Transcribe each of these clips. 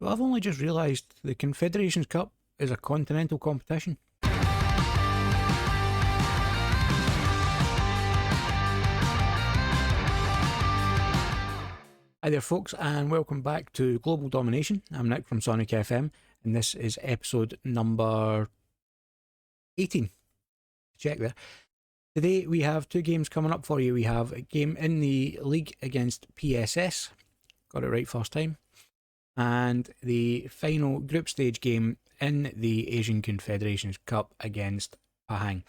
But I've only just realised the Confederations Cup is a continental competition. Hi there folks, and welcome back to Global Domination. I'm Nick from SonickFM, and this is episode number 18. Check there. Today we have two games coming up for you. We have a game in the league against PSS, got it right first time, and the final group stage game in the Asian Confederations Cup against Pahang.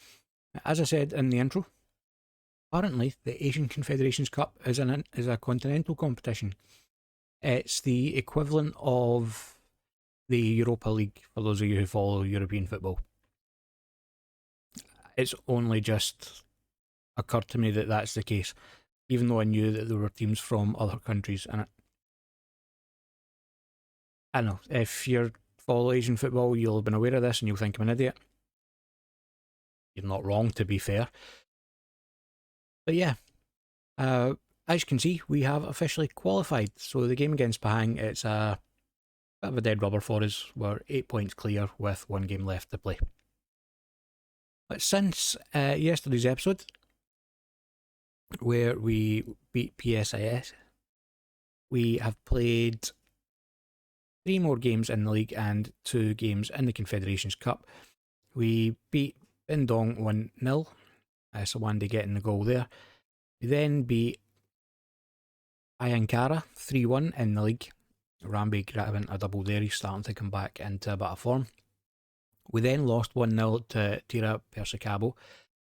As I said in the intro, apparently the Asian Confederations Cup is a continental competition. It's the equivalent of the Europa League, for those of you who follow European football. It's only just occurred to me that that's the case, even though I knew that there were teams from other countries in it. I don't know, if you follow Asian football, you'll have been aware of this and you'll think I'm an idiot. You're not wrong, to be fair. But yeah, as you can see, we have officially qualified. So the game against Pahang, it's a bit of a dead rubber for us. We're 8 points clear with one game left to play. But since yesterday's episode, where we beat PSIS, we have played 3 more games in the league and 2 games in the Confederations Cup. We beat Bindong 1-0. Sawande getting the goal there. We then beat Ayankara 3-1 in the league. Rambi grabbing a double there. He's starting to come back into a bit of form. We then lost 1-0 to Tira Persicabo.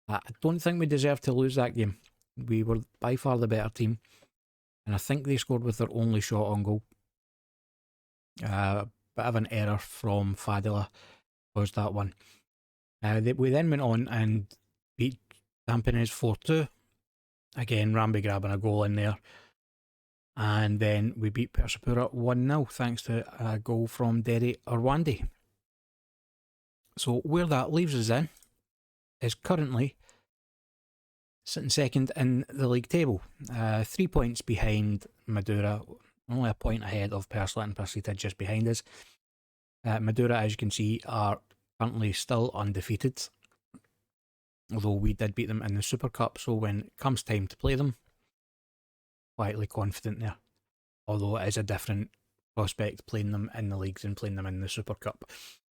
I don't think we deserved to lose that game. We were by far the better team, and I think they scored with their only shot on goal. Bit of an error from Fadila was that one. We then went on and beat Tampines 4-2. Again, Rambi grabbing a goal in there. And then we beat Persipura 1-0 thanks to a goal from Deri Arwandi. So where that leaves us then is currently sitting second in the league table. 3 points behind Madura, only a point ahead of Perslet and Persita just behind us. Madura, as you can see, are currently still undefeated, although we did beat them in the Super Cup, so when it comes time to play them, quietly confident there. Although it is a different prospect playing them in the leagues and playing them in the Super Cup. As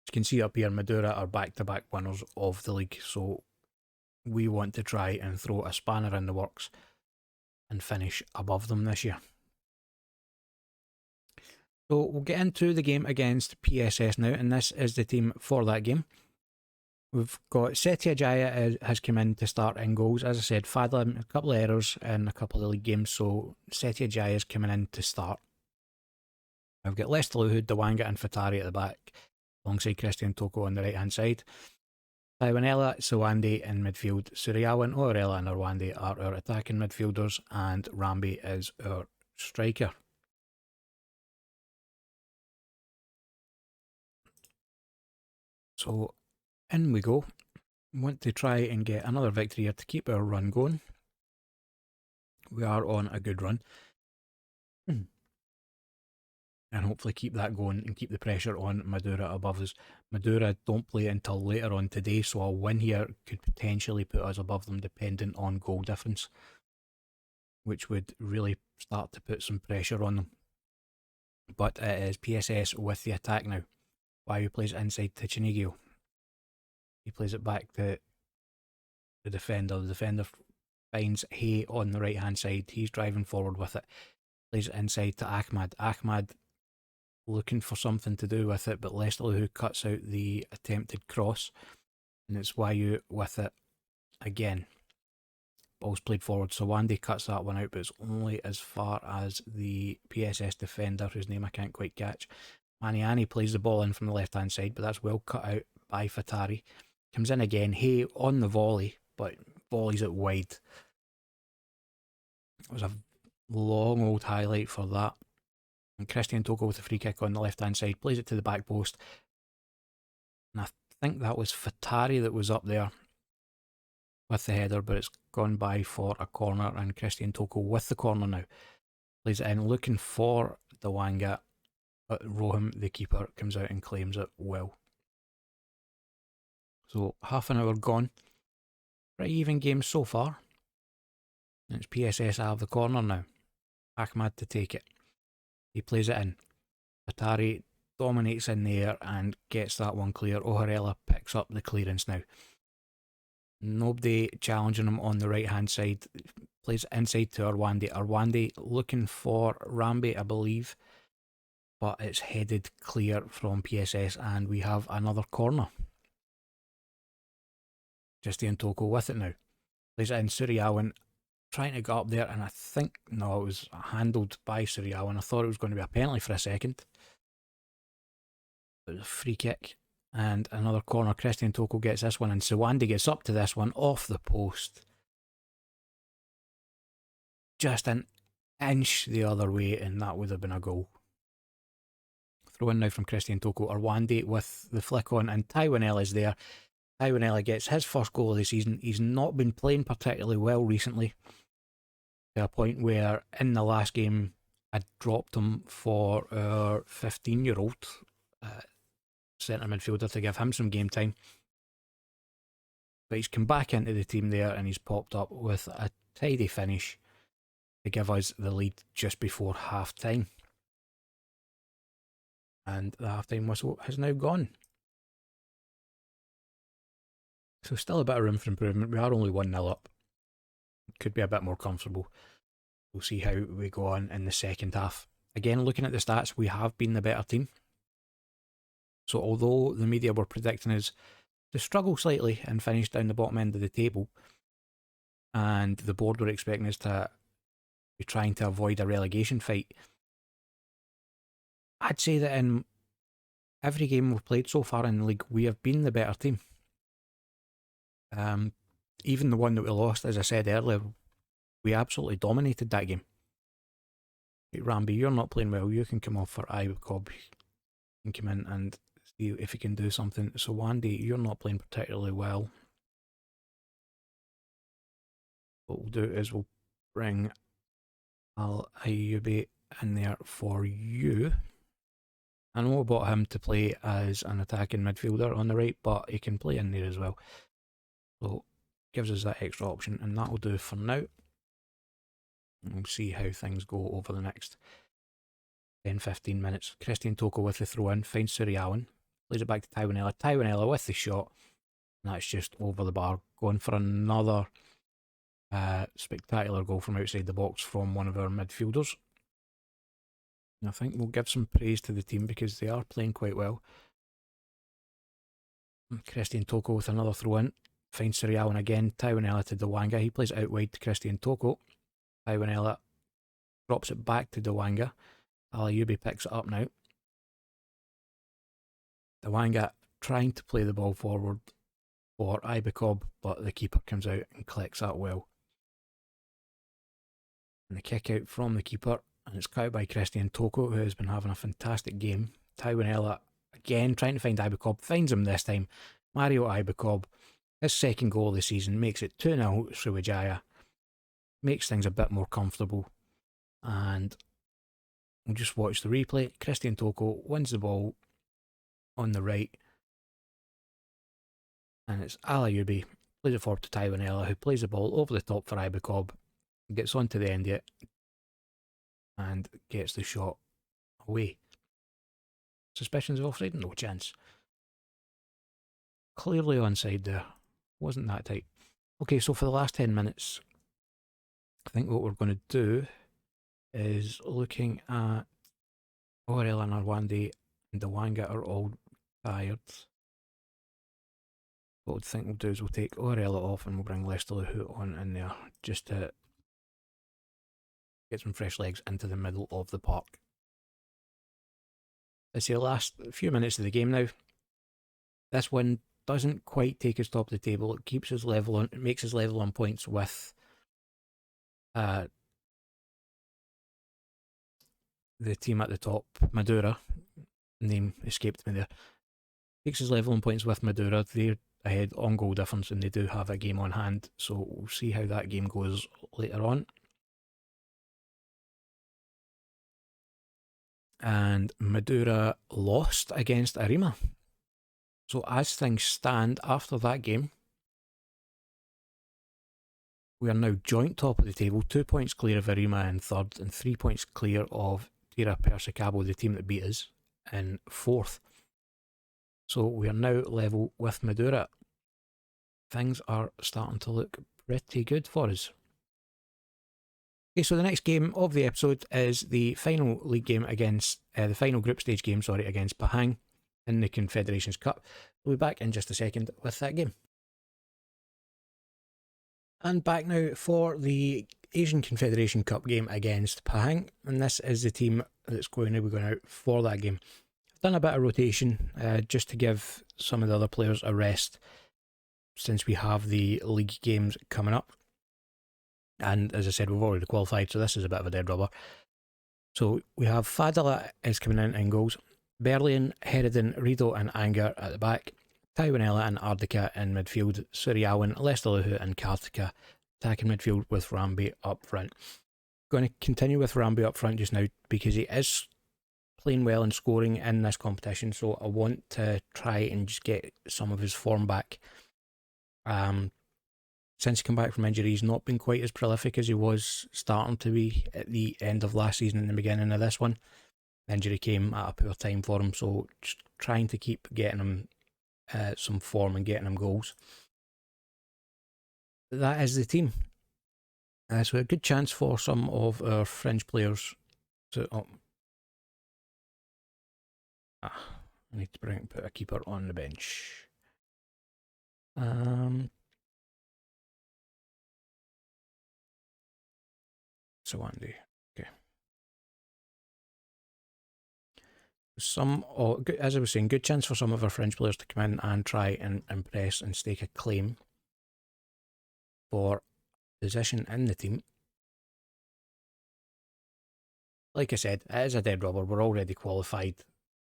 you can see up here, Madura are back-to-back winners of the league, so we want to try and throw a spanner in the works and finish above them this year. So we'll get into the game against PSS now, and this is the team for that game. We've got Sriwijaya has come in to start in goals. As I said, Fadla, a couple of errors in a couple of league games, so Sriwijaya is coming in to start. We've got Lestaluhu, Dawanga and Fatari at the back, alongside Christian Toko on the right hand side. Taiwanella, Sawande in midfield. Suryawan, Orella and Arwande are our attacking midfielders, and Rambi is our striker. So in we go. We want to try and get another victory here to keep our run going. We are on a good run. And hopefully keep that going and keep the pressure on Madura above us. Madura don't play until later on today, so a win here could potentially put us above them dependent on goal difference, which would really start to put some pressure on them. But it is PSS with the attack now. Wayu plays inside to Chinigio. He plays it back to the defender. The defender finds Hay on the right hand side. He's driving forward with it. Plays it inside to Ahmad. Ahmad looking for something to do with it, but Lestaluhu cuts out the attempted cross, and it's Wayu with it again. Ball's played forward, so Wande cuts that one out, but it's only as far as the PSS defender, whose name I can't quite catch. Maniani plays the ball in from the left hand side, but that's well cut out by Fatari. Comes in again, Hay on the volley, but volleys it wide. It was a long old highlight for that. And Christian Toko with a free kick on the left hand side, plays it to the back post. And I think that was Fatari that was up there with the header, but it's gone by for a corner, and Christian Toko with the corner now. Plays it in, looking for Dawanga. but Roham, the keeper, comes out and claims it well. So half an hour gone. Pretty even game so far. It's PSS out of the corner now. Ahmad to take it. He plays it in. Atari dominates in the air and gets that one clear. Oharela picks up the clearance now. Nobody challenging him on the right hand side. Plays inside to Arwandi. Arwandi looking for Rambi, I believe. But it's headed clear from PSS and we have another corner. Justian Toko with it now. Plays it in. Suriyawan trying to get up there, and I think, no, it was handled by Suriyawan. I thought it was going to be a penalty for a second. It was a free kick. And another corner. Christian Toko gets this one, and Sawandi gets up to this one off the post. Just an inch the other way, and that would have been a goal. Throw in now from Christian Toko. Arwandi with the flick on, and Taiwanella is there. Taiwanella gets his first goal of the season. He's not been playing particularly well recently, to a point where in the last game I dropped him for our 15-year-old centre midfielder to give him some game time. But he's come back into the team there and he's popped up with a tidy finish to give us the lead just before half time. And the half time whistle has now gone. So still a bit of room for improvement. We are only 1-0 up. Could be a bit more comfortable. We'll see how we go on in the second half. Again, looking at the stats, we have been the better team. So although the media were predicting us to struggle slightly and finish down the bottom end of the table, and the board were expecting us to be trying to avoid a relegation fight, I'd say that in every game we've played so far in the league, we have been the better team. Even the one that we lost, as I said earlier, we absolutely dominated that game. Hey, Rambi, you're not playing well. You can come off for Ibecob. You can come in and see if you can do something. So Wandy, you're not playing particularly well. What we'll do is we'll bring Al Ayubi in there for you. I know I bought him to play as an attacking midfielder on the right, but he can play in there as well. So gives us that extra option, and that will do for now. We'll see how things go over the next 10-15 minutes. Christian Toko with the throw in, finds Suriyawan, plays it back to Taiwanella. Taiwanella with the shot, and that's just over the bar. Going for another spectacular goal from outside the box from one of our midfielders. I think we'll give some praise to the team because they are playing quite well. Christian Toko with another throw in, finds Suriyawan again. Taiwanella to Dewanga. He plays it out wide to Christian Toko. Taiwanella drops it back to Dewanga. Alayubi picks it up now. Dewanga trying to play the ball forward for Ibecob, but the keeper comes out and collects that well. And the kick out from the keeper, and it's cut out by Christian Toko, who has been having a fantastic game. Taiwanella again trying to find Ibecob, finds him this time. Mario Ibecob, his second goal of the season, makes it 2-0 Sriwijaya. Makes things a bit more comfortable, and we'll just watch the replay. Christian Toko wins the ball on the right, and it's Alayubi, plays it forward to Taiwanella, who plays the ball over the top for Ibecob, gets onto the end of it, and gets the shot away. Suspicions of offside? No chance. Clearly onside there. Wasn't that tight. Okay, so for the last 10 minutes, I think what we're going to do is looking at Orel and Arwandi and Dewanga are all tired. What I think we'll do is we'll take Orella off and we'll bring Lester Hoot on in there just to get some fresh legs into the middle of the park. It's the last few minutes of the game now. This win doesn't quite take us top of the table. It keeps us level on. It makes us level on points with the team at the top, Madura. Name escaped me there. Takes us level on points with Madura. They're ahead on goal difference, and they do have a game on hand. So we'll see how that game goes later on. and Madura lost against Arima. So as things stand after that game, we are now joint top of the table, 2 points clear of Arima in third and 3 points clear of Tira Persicabo, the team that beat us, in fourth. So we are now level with Madura. Things are starting to look pretty good for us. Okay, so the next game of the episode is the final league game against, the final group stage game, against Pahang in the Confederations Cup. We'll be back in just a second with that game. And back now for the Asian Confederation Cup game against Pahang, and this is the team that's going to be going out for that game. I've done a bit of rotation just to give some of the other players a rest since we have the league games coming up. And as I said, we've already qualified, so this is a bit of a dead rubber. So we have Fadila is coming in goals, Berlin, Herodin, Rido and Anger at the back, Taiwanella and Ardica in midfield, Suryawan, Lestaluhu and Kartika attacking midfield with Rambi up front. Going to continue with Rambi up front just now because he is playing well and scoring in this competition, so I want to try and just get some of his form back. Since he came back from injury, he's not been quite as prolific as he was starting to be at the end of last season and the beginning of this one. The injury came at a poor time for him, so just trying to keep getting him some form and getting him goals. That is the team. So a good chance for some of our fringe players to... I need to put a keeper on the bench. So Andy, okay. As I was saying, good chance for some of our French players to come in and try and impress and stake a claim for position in the team. Like I said, it is a dead rubber. We're already qualified.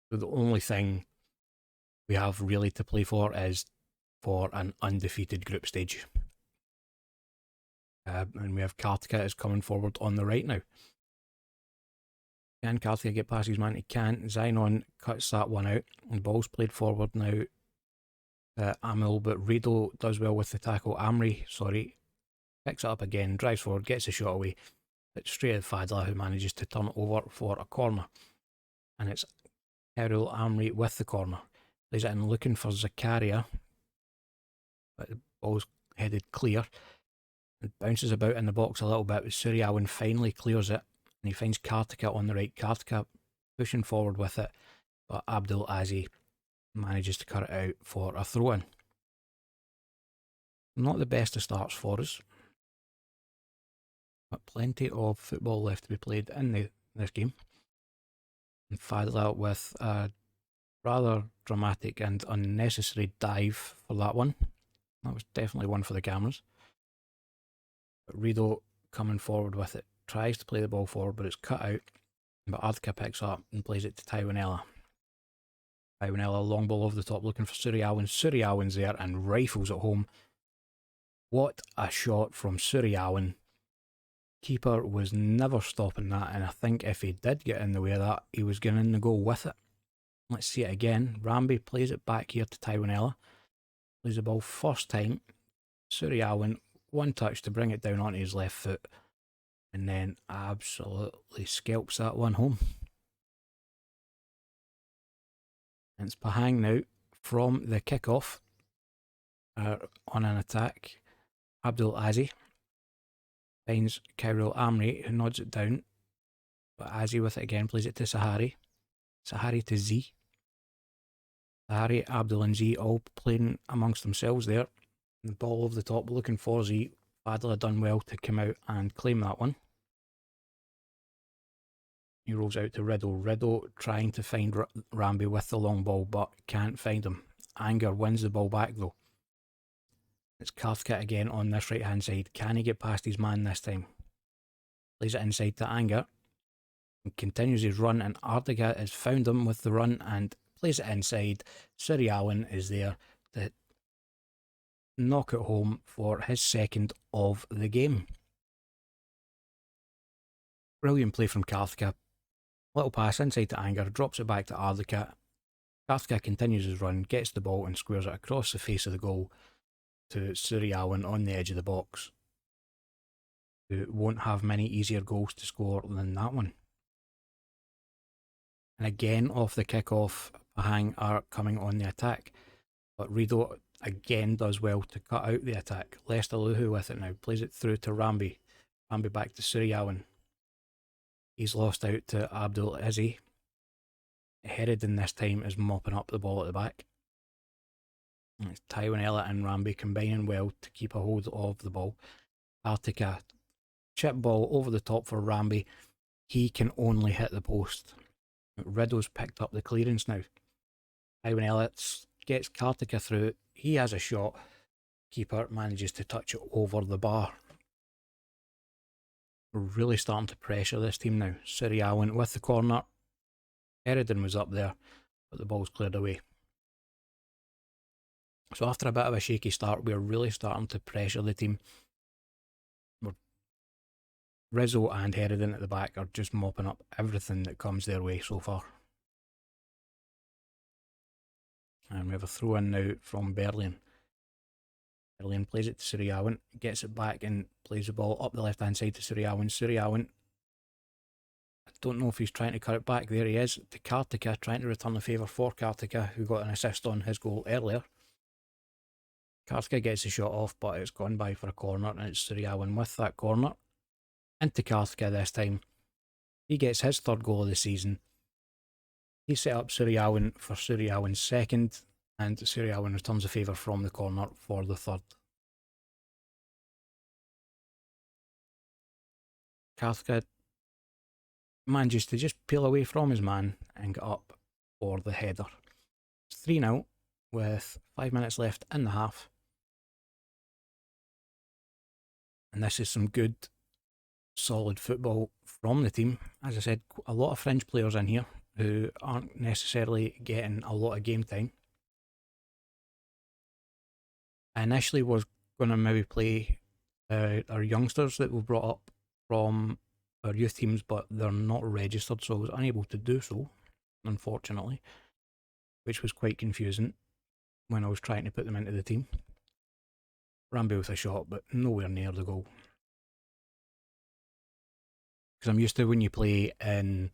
So the only thing we have really to play for is for an undefeated group stage. And we have Kartika is coming forward on the right now. Can Kartika get past his man? He can't. Zynon cuts that one out. And ball's played forward now. Amil, but Rido does well with the tackle. Amri, picks it up again, drives forward, gets the shot away. It's straight at Fadla, who manages to turn it over for a corner. And it's Errol Amri with the corner. Plays it in looking for Zakaria. But the ball's headed clear. It bounces about in the box a little bit, but Suryawan finally clears it, and he finds Kartika on the right. Kartika pushing forward with it, but Abdul Aziz manages to cut it out for a throw-in. Not the best of starts for us, but plenty of football left to be played in this game. And Fadla with a rather dramatic and unnecessary dive for that one. That was definitely one for the cameras. But Rido coming forward with it, tries to play the ball forward, but it's cut out. But Ardka picks up and plays it to Taiwanella. Taiwanella, long ball over the top, looking for Suryawan. Suryawan's there and rifles it home. What a shot from Suryawan. Keeper was never stopping that, and I think if he did get in the way of that, he was getting in the goal with it. Let's see it again. Rambi plays it back here to Taiwanella. Plays the ball first time. Suryawan, one touch to bring it down onto his left foot, and then absolutely scalps that one home. And it's Pahang now from the kickoff on an attack. Abdul Aziz finds Kyril Amri, who nods it down, but Aziz with it again, plays it to Sahari. Sahari to Z. Sahari, Abdul and Z all playing amongst themselves there. The ball over the top, looking for Z. Fadla done well to come out and claim that one. He rolls out to Riddle. Riddle trying to find Rambi with the long ball, but can't find him. Anger wins the ball back though. It's Karthika again on this right hand side. Can he get past his man this time? Plays it inside to Anger. And continues his run, and Ardiga has found him with the run and plays it inside. Suryawan is there to knock it home for his second of the game. Brilliant play from Karthika. Little pass inside to Anger, drops it back to Ardika. Karthika continues his run, gets the ball and squares it across the face of the goal to Sriwijaya on the edge of the box, who won't have many easier goals to score than that one. And again, off the kick-off, Pahang are coming on the attack, but Rido again does well to cut out the attack. Lester Luhu with it now, plays it through to Rambi. Rambi back to Suriyawan. He's lost out to Abdul Izzi. Heredin this time is mopping up the ball at the back. And it's Taiwanella and Rambi combining well to keep a hold of the ball. Artika, chip ball over the top for Rambi. He can only hit the post. Rido's picked up the clearance now. Taiwanella gets Kartika through. He has a shot. Keeper manages to touch it over the bar. We're really starting to pressure this team now. Suriyawan with the corner. Heredin was up there, but the ball's cleared away. So after a bit of a shaky start, we're really starting to pressure the team. Rizzo and Heredin at the back are just mopping up everything that comes their way so far. And we have a throw in now from Berlin. Berlin plays it to Suriyawan, gets it back and plays the ball up the left hand side to Suriyawan. Suriyawan, I don't know if he's trying to cut it back. There he is, to Kartika, trying to return the favour for Kartika, who got an assist on his goal earlier. Kartika gets the shot off, but it's gone by for a corner, and it's Suriyawan with that corner. Into Kartika this time. He gets his third goal of the season. He set up Suriyawan for Suriyawan's second, and Suriyawan returns the favour from the corner for the third. Kartika manages to just peel away from his man and get up for the header. It's 3-0 with 5 minutes left in the half. And this is some good, solid football from the team. As I said, a lot of fringe players in here who aren't necessarily getting a lot of game time. I initially was going to maybe play our youngsters that we've brought up from our youth teams, but they're not registered, so I was unable to do so, unfortunately, which was quite confusing when I was trying to put them into the team. Rambi with a shot, but nowhere near the goal. Because I'm used to when you play in,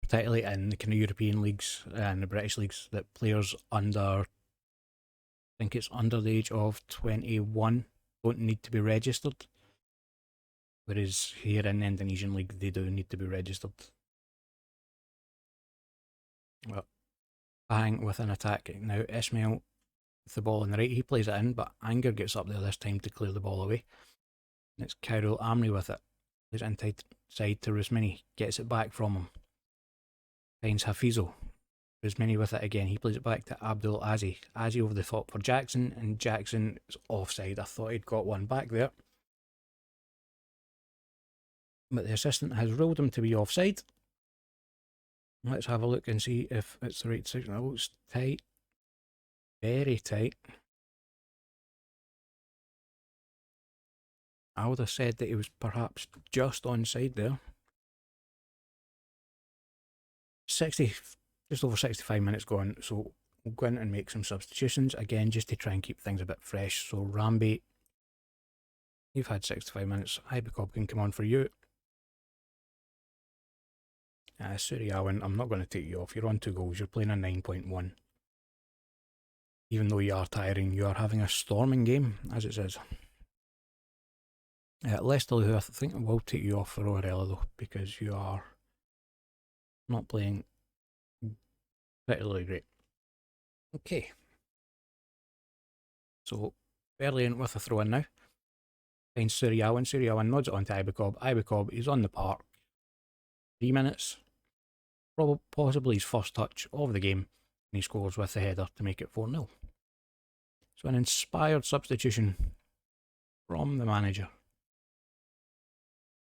particularly in the kind of European leagues and the British leagues, that players under, I think it's under the age of 21, don't need to be registered. Whereas here in the Indonesian league, they do need to be registered. Well, Pahang with an attack. Now Ismail with the ball on the right, he plays it in, but Anger gets up there this time to clear the ball away. And it's Khairul Amri with it. Plays it inside to Rusmini, gets it back from him. Finds Hafizo. Rusmini with it again, he plays it back to Abdul Aziz. Aziz over the top for Jackson, and Jackson is offside. I thought he'd got one back there, but the assistant has ruled him to be offside. Let's have a look and see if it's the right decision. Oh, it's tight. Very tight. I would have said that he was perhaps just onside there. 60, just over 65 minutes gone, so we'll go in and make some substitutions again just to try and keep things a bit fresh. So Rambi, you've had 65 minutes. Ibecob can come on for you. Suriyawan, I'm not going to take you off. You're on 2 goals. You're playing a 9.1. Even though you are tiring, you are having a storming game, as it says. Lester, who I think I will take you off for Orella though, because you are not playing particularly great. Okay. So, Berlin with a throw in now. Finds Suriyawan. Suriyawan nods it on to Ibecob. Ibecob is on the park. 3 minutes. Possibly his first touch of the game. And he scores with the header to make it 4-0. So an inspired substitution from the manager,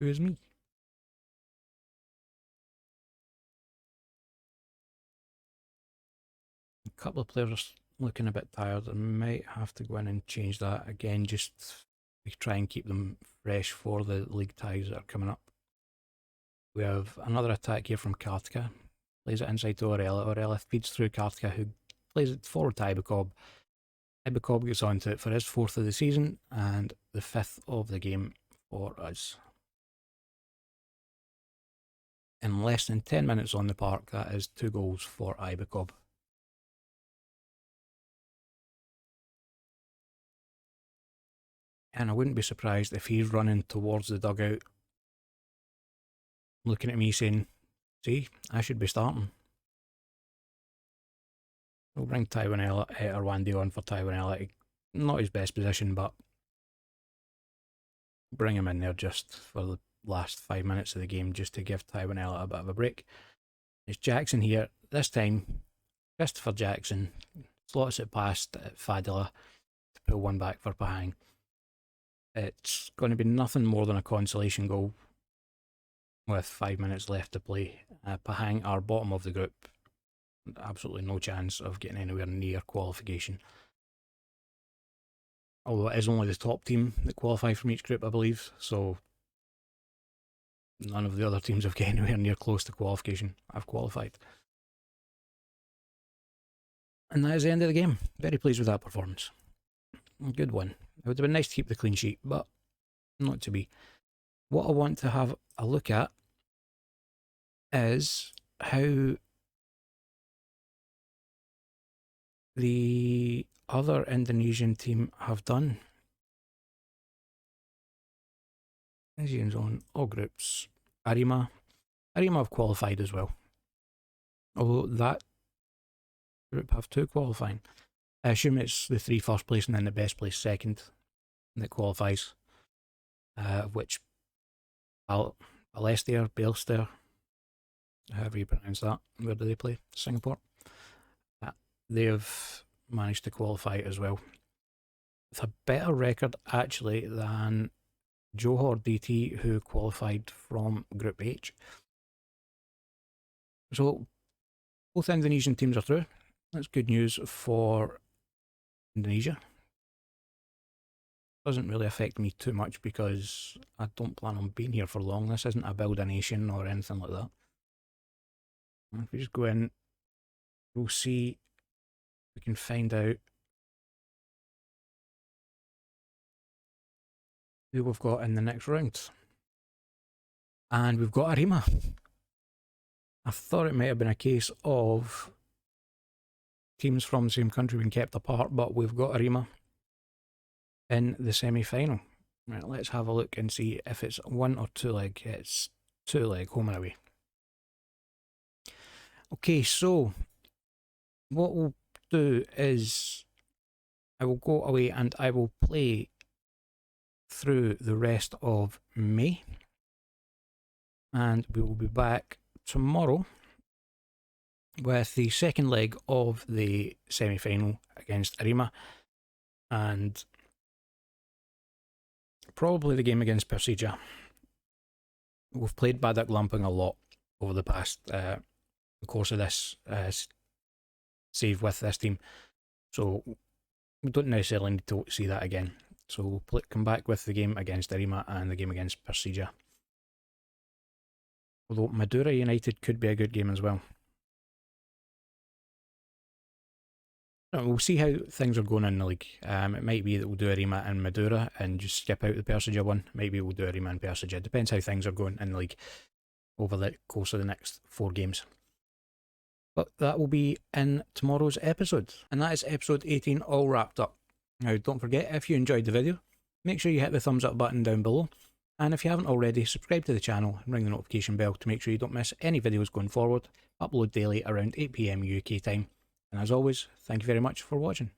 who is me. A couple of players are looking a bit tired. I might have to go in and change that again, just to try and keep them fresh for the league ties that are coming up. We have another attack here from Kartika. Plays it inside to Orella. Orella feeds through Kartika, who plays it forward to Ibekob. Ibekob gets onto it for his 4th of the season and the 5th of the game for us. In less than 10 minutes on the park, that is 2 goals for Ibekob. And I wouldn't be surprised if he's running towards the dugout, looking at me saying, see, I should be starting. We'll bring Rwandi on for Taiwanella. Not his best position, but bring him in there just for the last 5 minutes of the game, just to give Taiwanella a bit of a break. It's Jackson here. This time, Christopher Jackson slots it past Fadila to pull one back for Pahang. It's going to be nothing more than a consolation goal with 5 minutes left to play. Pahang are bottom of the group. Absolutely no chance of getting anywhere near qualification. Although it is only the top team that qualify from each group, I believe, so none of the other teams have got anywhere near close to qualification. I've qualified. And that is the end of the game. Very pleased with that performance. Good one. It would have been nice to keep the clean sheet, but not to be. What I want to have a look at is how the other Indonesian team have done. Indonesians on all groups. Arema have qualified as well. Although that group have 2 qualifying. I assume it's the 3 first place and then the best place second that qualifies. Which Balestier, however you pronounce that. Where do they play? Singapore. They have managed to qualify as well. With a better record actually than Johor DT, who qualified from Group H. So both Indonesian teams are through. That's good news for Indonesia. Doesn't really affect me too much because I don't plan on being here for long. This isn't a build a nation or anything like that. If we just go in, we'll see if we can find out who we've got in the next round. And we've got Arema. I thought it might have been a case of teams from the same country being kept apart, but we've got Arema in the semi-final. Right, let's have a look and see if it's 1 or 2 leg. It's 2 leg, home and away. Okay, so what we'll do is I will go away and I will play through the rest of May, and we will be back tomorrow with the second leg of the semi-final against Arema, and probably the game against Persija. We've played Badak Lampung a lot over the past course of this save with this team, so we don't necessarily need to see that again. So we'll come back with the game against Arema and the game against Persija. Although Madura United could be a good game as well. We'll see how things are going in the league. It might be that we'll do Arema and Madura and just skip out the Persija one. Maybe we'll do Arema and Persija. Depends how things are going in the league over the course of the next 4 games. But that will be in tomorrow's episode. And that is episode 18 all wrapped up. Now don't forget, if you enjoyed the video, make sure you hit the thumbs up button down below. And if you haven't already, subscribe to the channel and ring the notification bell to make sure you don't miss any videos going forward. Upload daily around 8 PM UK time. And as always, thank you very much for watching.